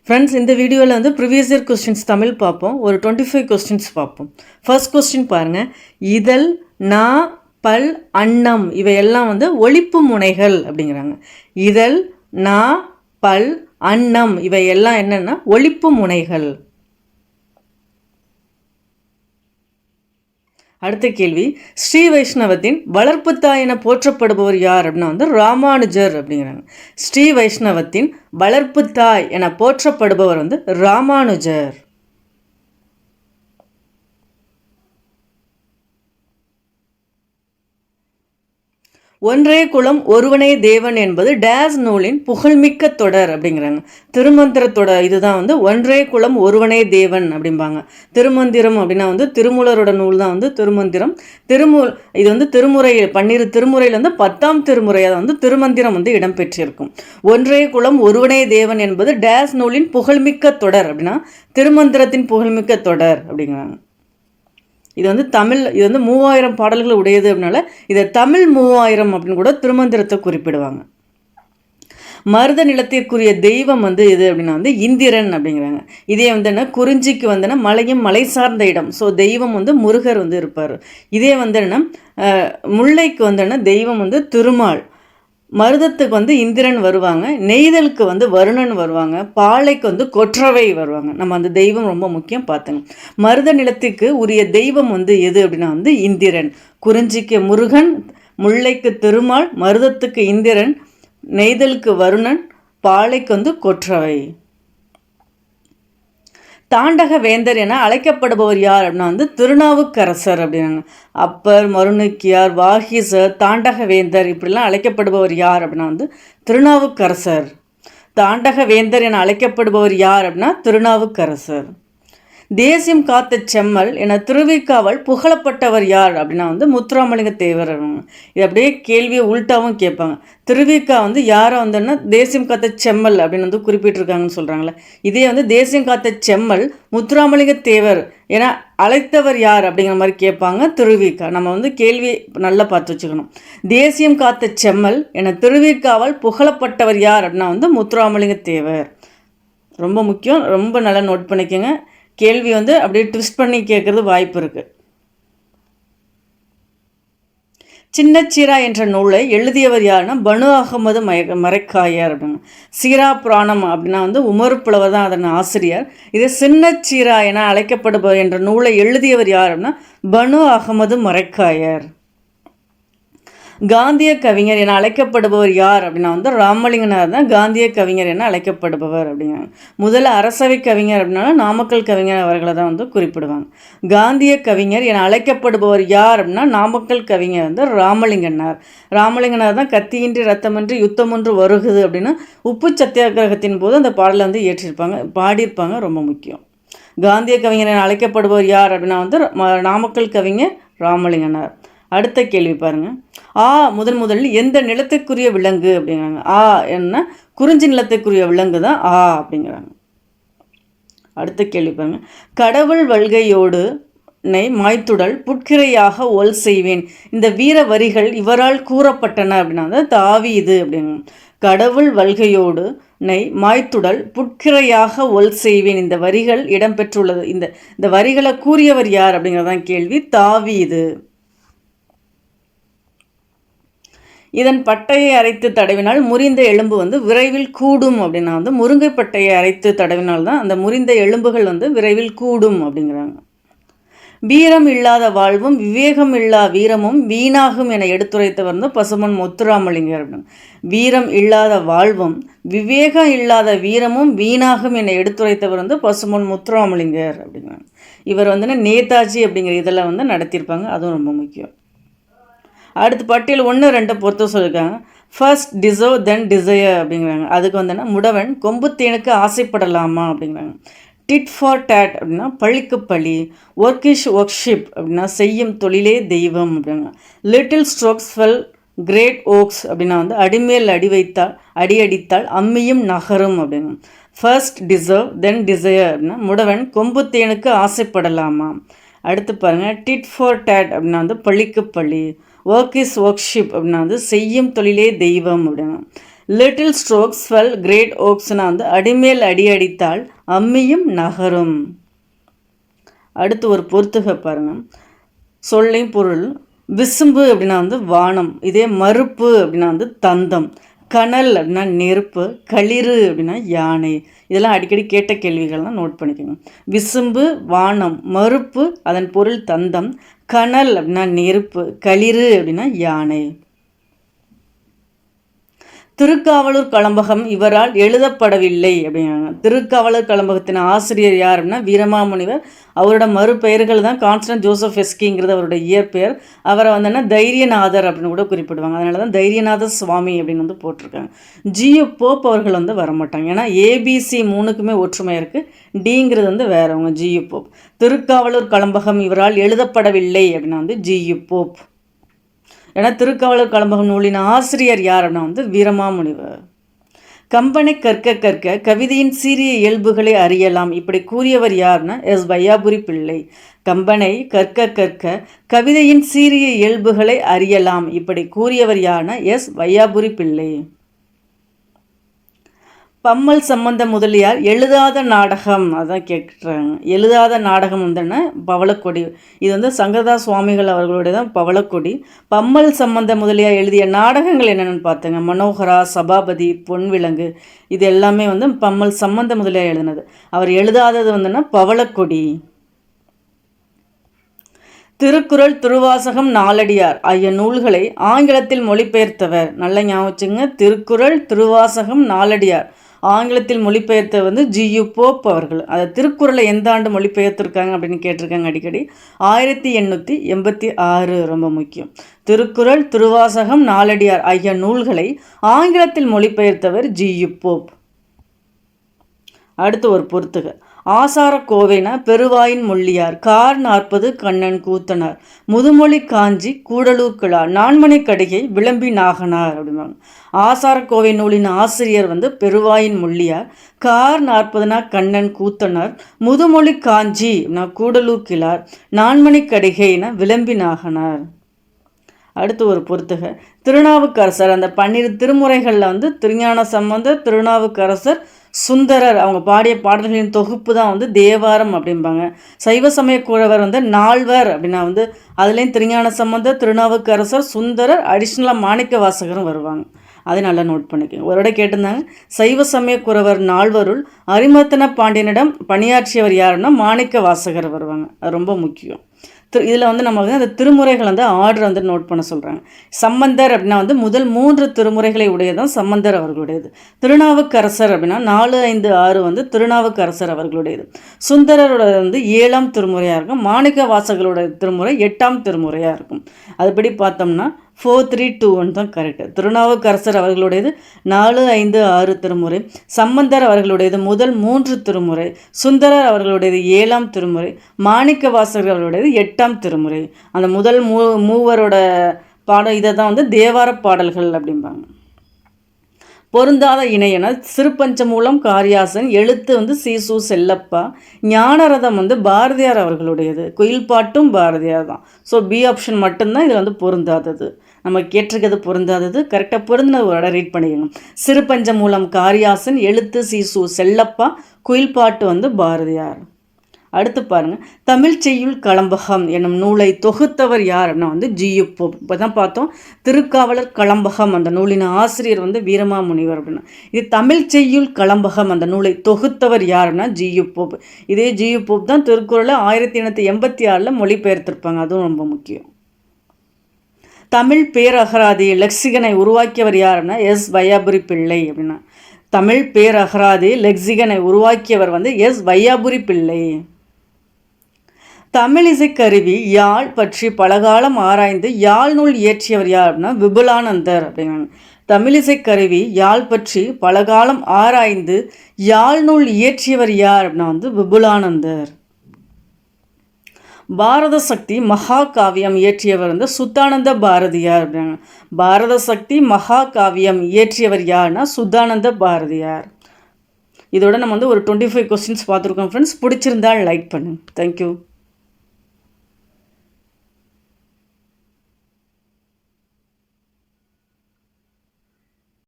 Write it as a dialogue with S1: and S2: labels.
S1: Friends, இந்த வீடியோவில் வந்து ப்ரீவியஸ் இயர் கொஸ்டின்ஸ் தமிழ் பார்ப்போம். ஒரு 25 கொஸ்டின்ஸ் பார்ப்போம். ஃபர்ஸ்ட் கொஸ்டின் பாருங்கள். இதழ், நா, பல், அன்னம் இவையெல்லாம் வந்து ஒலிப்பு முனைகள் அப்படிங்கிறாங்க. இதழ், நா, பல், அன்னம் இவையெல்லாம் என்னென்னா ஒலிப்பு முனைகள். அடுத்த கேள்வி, ஸ்ரீ வைஷ்ணவத்தின் வளர்ப்பு தாய் என போற்றப்படுபவர் யார் அப்படின்னா வந்து ராமானுஜர் அப்படிங்கிறாங்க. ஸ்ரீ வைஷ்ணவத்தின் வளர்ப்பு தாய் என போற்றப்படுபவர் வந்து ராமானுஜர். ஒன்றே குலம் ஒருவனே தேவன் என்பது டேஸ் நூலின் புகழ்மிக்க தொடர் அப்படிங்கிறாங்க. திருமந்திர தொடர் இதுதான் வந்து ஒன்றே குலம் ஒருவனே தேவன் அப்படிம்பாங்க. திருமந்திரம் அப்படின்னா வந்து திருமூலரோட நூல் தான் வந்து திருமந்திரம். இது வந்து திருமுறையில் 12 திருமுறையில் வந்து 10ஆம் திருமுறையாக வந்து திருமந்திரம் வந்து இடம்பெற்றிருக்கும். ஒன்றே குலம் ஒருவனே தேவன் என்பது டேஸ் நூலின் புகழ்மிக்க தொடர் அப்படின்னா திருமந்திரத்தின் புகழ்மிக்க தொடர் அப்படிங்கிறாங்க. இது வந்து தமிழ், இது வந்து 3000 பாடல்கள் உடையது அப்படின்னால இதை தமிழ் 3000 அப்படின்னு கூட திருமந்திரத்தை குறிப்பிடுவாங்க. மருத நிலத்திற்குரிய தெய்வம் வந்து எது அப்படின்னா வந்து இந்திரன் அப்படிங்கிறாங்க. இதே வந்து என்ன, குறிஞ்சிக்கு வந்து மலையும் மலை சார்ந்த இடம், ஸோ தெய்வம் வந்து முருகர் வந்து இருப்பார். இதே வந்து என்ன, முல்லைக்கு வந்து என்ன தெய்வம் வந்து திருமால். மருதத்துக்கு வந்து இந்திரன் வருவாங்க, நெய்தலுக்கு வந்து வருணன் வருவாங்க, பாலைக்கு வந்து கொற்றவை வருவாங்க. நம்ம அந்த தெய்வம் ரொம்ப முக்கியம் பார்த்துங்க. மருத நிலத்துக்கு உரிய தெய்வம் வந்து எது அப்படின்னா வந்து இந்திரன். குறிஞ்சிக்கு முருகன், முல்லைக்கு திருமால், மருதத்துக்கு இந்திரன், நெய்தலுக்கு வருணன், பாலைக்கு வந்து கொற்றவை. தாண்டக வேந்தர் என அழைக்கப்படுபவர் யார் அப்படின்னா வந்து திருநாவுக்கரசர் அப்படின்னாங்க. அப்பர், மருணுக்கியார், வாகீசர், தாண்டக வேந்தர் இப்படிலாம் அழைக்கப்படுபவர் யார் அப்படின்னா வந்து திருநாவுக்கரசர். தாண்டக வேந்தர் என அழைக்கப்படுபவர் யார் அப்படின்னா திருநாவுக்கரசர். தேசியம் காத்த செம்மல் என திருவிக்காவல் புகழப்பட்டவர் யார் அப்படின்னா வந்து முத்துராமலிங்க தேவர். இது அப்படியே கேள்வியை உள்டாவும் கேட்பாங்க. திருவிக்கா வந்து யாரை வந்துன்னா தேசியம் காத்த செம்மல் அப்படின்னு வந்து குறிப்பிட்டிருக்காங்கன்னு சொல்கிறாங்களே. இதே வந்து தேசியம் காத்த செம்மல் முத்துராமலிங்க தேவர் என அழைத்தவர் யார் அப்படிங்கிற மாதிரி கேட்பாங்க திருவிக்கா. நம்ம வந்து கேள்வி நல்லா பார்த்து வச்சுக்கணும். தேசியம் காத்த செம்மல் என திருவிக்காவல் புகழப்பட்டவர் யார் அப்படின்னா வந்து முத்துராமலிங்க தேவர். ரொம்ப முக்கியம், ரொம்ப நல்லா நோட் பண்ணிக்கோங்க. கேள்வி வந்து அப்படியே ட்விஸ்ட் பண்ணி கேட்கறது வாய்ப்பு இருக்குது. சின்னச்சீரா என்ற நூலை எழுதியவர் யாருன்னா பனு அகமது மரைக்காயர் அப்படின்னு. சீரா புராணம் அப்படின்னா வந்து உமர் புலவர் தான் அதன் ஆசிரியர். இது சின்னச்சீரா என அழைக்கப்படுபவர் என்ற நூலை எழுதியவர் யார் அப்படின்னா பனு அகமது மரைக்காயர். காந்திய கவிஞர் என அழைக்கப்படுபவர் யார் அப்படின்னா வந்து ராமலிங்கனார் தான் காந்திய கவிஞர் என அழைக்கப்படுபவர் அப்படிங்கிறாங்க. முதல்ல அரசவை கவிஞர் அப்படின்னா நாமக்கல் கவிஞர் அவர்களை தான் வந்து குறிப்பிடுவாங்க. காந்திய கவிஞர் என அழைக்கப்படுபவர் யார் அப்படின்னா நாமக்கல் கவிஞர் வந்து ராமலிங்கனார். ராமலிங்கனார் தான் கத்தியின்றி ரத்தமின்றி யுத்தம் ஒன்று வருகுது அப்படின்னு உப்பு சத்தியாகிரகத்தின் போது அந்த பாடலை வந்து பாடியிருப்பாங்க. ரொம்ப முக்கியம். காந்திய கவிஞர் என அழைக்கப்படுபவர் யார் அப்படின்னா வந்து நாமக்கல் கவிஞர் ராமலிங்கனார். அடுத்த கேள்வி பாருங்க. முதலில் எந்த நிலத்துக்குரிய விலங்கு அப்படிங்கிறாங்க. என்ன, குறிஞ்சி நிலத்துக்குரிய விலங்கு தான் அப்படிங்கிறாங்க. அடுத்த கேள்வி பாருங்க. கடவுள் வல்கையோடு மாய்த்துடல் புட்கிரையாக ஒல் செய்வேன். இந்த வீர வரிகள் இவரால் கூறப்பட்டன அப்படின்னா தாவீது அப்படிங்க. கடவுள் வல்கையோடு மாய்த்துடல் புட்கிரையாக ஒல் செய்வேன். இந்த வரிகள் இடம்பெற்றுள்ளது. இந்த வரிகளை கூறியவர் யார் அப்படிங்கிறதான் கேள்வி. தாவீது. இதன் பட்டையை அரைத்து தடவினால் முறிந்த எலும்பு வந்து விரைவில் கூடும் அப்படின்னா வந்து முருங்கை பட்டையை அரைத்து தடவினால் தான் அந்த முறிந்த எலும்புகள் வந்து விரைவில் கூடும் அப்படிங்கிறாங்க. வீரம் இல்லாத வாழ்வும் விவேகம் இல்லா வீரமும் வீணாகும் என எடுத்துரைத்தவர் வந்து பசுமன் முத்துராமலிங்கர் அப்படின்னு. வீரம் இல்லாத வாழ்வும் விவேகம் இல்லாத வீரமும் வீணாகும் என எடுத்துரைத்தவர் வந்து பசுமன் முத்துராமலிங்கர் அப்படிங்கிறாங்க. இவர் வந்து நேதாஜி அப்படிங்கிற இதெல்லாம் வந்து நடத்தியிருப்பாங்க, அதுவும் ரொம்ப முக்கியம். அடுத்து பட்டியல் 1, 2 பொறுத்த சொல்லியிருக்காங்க. ஃபர்ஸ்ட் டிசர்வ் தென் டிசையர் அப்படிங்கிறாங்க. அதுக்கு வந்து முடவன் கொம்புத்தேனுக்கு ஆசைப்படலாமா அப்படிங்கிறாங்க. டிட் ஃபார் டேட் அப்படின்னா பழிக்கு பழி. ஒர்க்கிஷ் ஒர்க்ஷிப் அப்படின்னா செய்யும் தொழிலே தெய்வம் அப்படிங்க. Little strokes fell great oaks அப்படின்னா வந்து அடிமேல் அடி அடித்தால் அம்மியும் நகரும் அப்படிங்க. ஃபர்ஸ்ட் டிசர்வ் தென் டிசையர் அப்படின்னா முடவன் கொம்புத்தேனுக்கு ஆசைப்படலாமா. அடுத்து பாருங்கள். டிட் ஃபார் டேட் அப்படின்னா வந்து பழிக்கு பழி. ஒர்க் இஸ் ஒர்க்ஷிப் அப்படின்னா வந்து செய்யும் தொழிலே தெய்வம் அப்படின்னா. லிட்டில் ஸ்ட்ரோக்ஸ் ஃபெல் கிரேட் ஓக்ஸ்னா வந்து அடிமேல் அடி அடித்தால் அம்மியும் நகரும். அடுத்து ஒரு பொறுத்துக பாருங்க. சொல்லையும் பொருள். விசும்பு அப்படின்னா வந்து வானம், இதே மறுப்பு அப்படின்னா வந்து தந்தம், கனல் அப்படின்னா நெருப்பு, களிறு அப்படின்னா யானை. இதெல்லாம் அடிக்கடி கேட்ட கேள்விகள்லாம் நோட் பண்ணிக்கோங்க. விசும்பு வானம், மறுப்பு அதன் பொருள் தந்தம், கனல் அப்படின்னா நெருப்பு, களிறு அப்படின்னா யானை. திருக்காவலூர் கலம்பகம் இவரால் எழுதப்படவில்லை அப்படிங்கிறாங்க. திருக்காவலூர் கலம்பகத்தின் ஆசிரியர் யார் அப்படின்னா வீரமாமுனிவர். அவரோட மறுபெயர்கள் தான் கான்ஸ்டன்ட் ஜோசப் எஸ்கிங்கிறது அவரோட இயற்பெயர். அவரை வந்தோன்னா தைரியநாதர் அப்படின்னு கூட குறிப்பிடுவாங்க. அதனால தான் தைரியநாத சுவாமி அப்படின்னு வந்து போட்டிருக்காங்க. ஜியு போப் அவர்கள் வந்து வரமாட்டாங்க. ஏன்னா ஏபிசி 3க்குமே ஒற்றுமை இருக்குது. டிங்கிறது வந்து வேறவங்க ஜியு போப். திருக்காவலூர் கலம்பகம் இவரால் எழுதப்படவில்லை அப்படின்னா வந்து ஜியு போப். ஏன்னா திருக்காவலூர் கலம்பகம் நூலின் ஆசிரியர் யார் அப்படின்னா வந்து வீரமாமுனிவர். கம்பனை கற்க கற்க கவிதையின் சீரிய இயல்புகளை அறியலாம் இப்படி கூறியவர் யார்னா எஸ் வையாபுரி பிள்ளை. கம்பனை கற்க கற்க கவிதையின் சீரிய இயல்புகளை அறியலாம் இப்படி கூறியவர் யார்னா எஸ் வையாபுரி பிள்ளை. பம்மல் சம்பந்த முதலியார் எழுதாத நாடகம் அதான் கேட்குறாங்க. எழுதாத நாடகம் வந்துன்னா பவளக்கொடி. இது வந்து சங்கரதாஸ் சுவாமிகள் அவர்களுடைய தான் பவளக்கொடி. பம்மல் சம்பந்த முதலியார் எழுதிய நாடகங்கள் என்னென்னு பார்த்தேங்க. மனோகரா, சபாபதி, பொன்விலங்கு, இது எல்லாமே வந்து பம்மல் சம்பந்த முதலியார் எழுதினது. அவர் எழுதாதது வந்துன்னா பவளக்கொடி. திருக்குறள், திருவாசகம், நாலடியார் ஆகிய நூல்களை ஆங்கிலத்தில் மொழிபெயர்த்தவர். நல்ல ஞாபகம். திருக்குறள், திருவாசகம், நாலடியார் ஆங்கிலத்தில் மொழிபெயர்த்த வந்து ஜியு போப் அவர்கள். அதை திருக்குறளை எந்த ஆண்டு மொழிபெயர்த்திருக்காங்க அப்படின்னு கேட்டிருக்காங்க அடிக்கடி. 1886 ரொம்ப முக்கியம். திருக்குறள், திருவாசகம், நாலடியார் ஆகிய நூல்களை ஆங்கிலத்தில் மொழிபெயர்த்தவர் ஜியு போப். அடுத்து ஒரு பொறுத்துக. ஆசார கோவைனா பெருவாயின் மொழியார், கார் 40 கண்ணன் கூத்தனார், முதுமொழி காஞ்சி கூடலூர் கிழார், நான்மணி கடிகை விளம்பி நாகனார் அப்படிம்பாங்க. ஆசார கோவை நூலின் ஆசிரியர் வந்து பெருவாயின் மொழியார், கார் 40னா கண்ணன் கூத்தனார், முதுமொழி காஞ்சி கூடலூர் கிழார், நான்மணி கடிகைனா விளம்பி நாகனார். அடுத்து ஒரு பொறுத்துக. திருநாவுக்கரசர் அந்த 12 திருமுறைகளில் வந்து திருஞான சம்பந்தர், திருநாவுக்கரசர், சுந்தரர் அவங்க பாடிய பாடல்களின் தொகுப்பு தான் வந்து தேவாரம் அப்படிம்பாங்க. சைவ சமய குழவர் வந்து நால்வர் அப்படின்னா வந்து அதுலேயும் திருஞான சம்பந்தர், திருநாவுக்கரசர், சுந்தரர், அடிஷ்னலாக மாணிக்க வாசகரும் வருவாங்க. அதை நல்லா நோட் பண்ணிக்கோங்க. ஒரு இடம் கேட்டிருந்தாங்க. சைவ சமய குறவர் நால்வருள் அரிமர்த்தன பாண்டியனிடம் பணியாற்றியவர் யாருன்னா மாணிக்க வாசகர் வருவாங்க. அது ரொம்ப முக்கியம். இதில் வந்து நம்ம வந்து அந்த திருமுறைகள் வந்து ஆர்டர் வந்து நோட் பண்ண சொல்கிறாங்க. சம்பந்தர் அப்படின்னா வந்து முதல் 3 திருமுறைகளை உடையதான் சம்பந்தர் அவர்களுடையது. திருநாவுக்கரசர் அப்படின்னா 4, 5, 6 வந்து திருநாவுக்கரசர் அவர்களுடையது. சுந்தரரோட வந்து 7ஆம் திருமுறையாக இருக்கும். மாணிக்க வாசகரோட திருமுறை 8ஆம் திருமுறையாக இருக்கும். அதுபடி பார்த்தோம்னா 4, 3, 2, 1 தான் கரெக்டு. திருநாவுக்கரசர் அவர்களுடையது 4, 5, 6 திருமுறை. சம்பந்தர் அவர்களுடையது முதல் 3 திருமுறை. சுந்தரர் அவர்களுடையது 7ஆம் திருமுறை. மாணிக்க வாசகர் அவர்களுடையது 8ஆம் திருமுறை. அந்த முதல் மூவரோட பாடல் இதை தான் வந்து தேவார பாடல்கள் அப்படிம்பாங்க. பொருந்தாத இணையன சிறுபஞ்சமூலம் காரியாசன், எழுத்து வந்து சீசு செல்லப்பா, ஞானரதம் வந்து பாரதியார் அவர்களுடையது. குயில் பாட்டும் பாரதியார் தான். ஸோ பி ஆப்ஷன் மட்டும்தான் இதில் வந்து பொருந்தாதது. நம்ம கேட்டிருக்கிறது பொருந்தாதது. கரெக்டாக பொருந்தினது ஒரு இடம் ரீட் பண்ணிக்கணும். சிறுபஞ்சமூலம் காரியாசன், எழுத்து சீசு செல்லப்பா, குயில் பாட்டு வந்து பாரதியார். அடுத்து பாருங்கள். தமிழ் செய்யுள் கலம்பகம் என்னும் நூலை தொகுத்தவர் யார் அப்படின்னா வந்து ஜியு போப். இப்போ தான் பார்த்தோம். திருக்காவலர் கலம்பகம் அந்த நூலின் ஆசிரியர் வந்து வீரமாமுனிவர் அப்படின்னா. இது தமிழ் செய்யுள் கலம்பகம் அந்த நூலை தொகுத்தவர் யார் அப்படின்னா ஜியு போப். இதே ஜியு போப் தான் திருக்குறளை 1886 மொழிபெயர்த்திருப்பாங்க. அதுவும் ரொம்ப முக்கியம். தமிழ் பேரகராதி லெக்சிகனை உருவாக்கியவர் யாருன்னா எஸ் வையாபுரி பிள்ளை அப்படின்னா. தமிழ் பேரகராதி லெக்சிகனை உருவாக்கியவர் வந்து எஸ் வையாபுரி பிள்ளை. தமிழிசை கருவி யாழ் பற்றி பலகாலம் ஆராய்ந்து யாழ் நூல் இயற்றியவர் யார் அப்படின்னா விபுலானந்தர் அப்படிங்கிறாங்க. தமிழிசை கருவி யாழ் பற்றி பலகாலம் ஆராய்ந்து யாழ் நூல் இயற்றியவர் யார் அப்படின்னா வந்து விபுலானந்தர். பாரத சக்தி மகா காவியம் இயற்றியவர் வந்து சுத்தானந்த பாரதியார் அப்படிங்க. பாரத சக்தி மகா காவியம் இயற்றியவர் யார்னா சுத்தானந்த பாரதியார். இதோட நம்ம வந்து ஒரு 25 கொஸ்டின்ஸ் பார்த்துருக்கோம் ஃப்ரெண்ட்ஸ். பிடிச்சிருந்தால் லைக் பண்ணுங்க. தேங்க்யூ.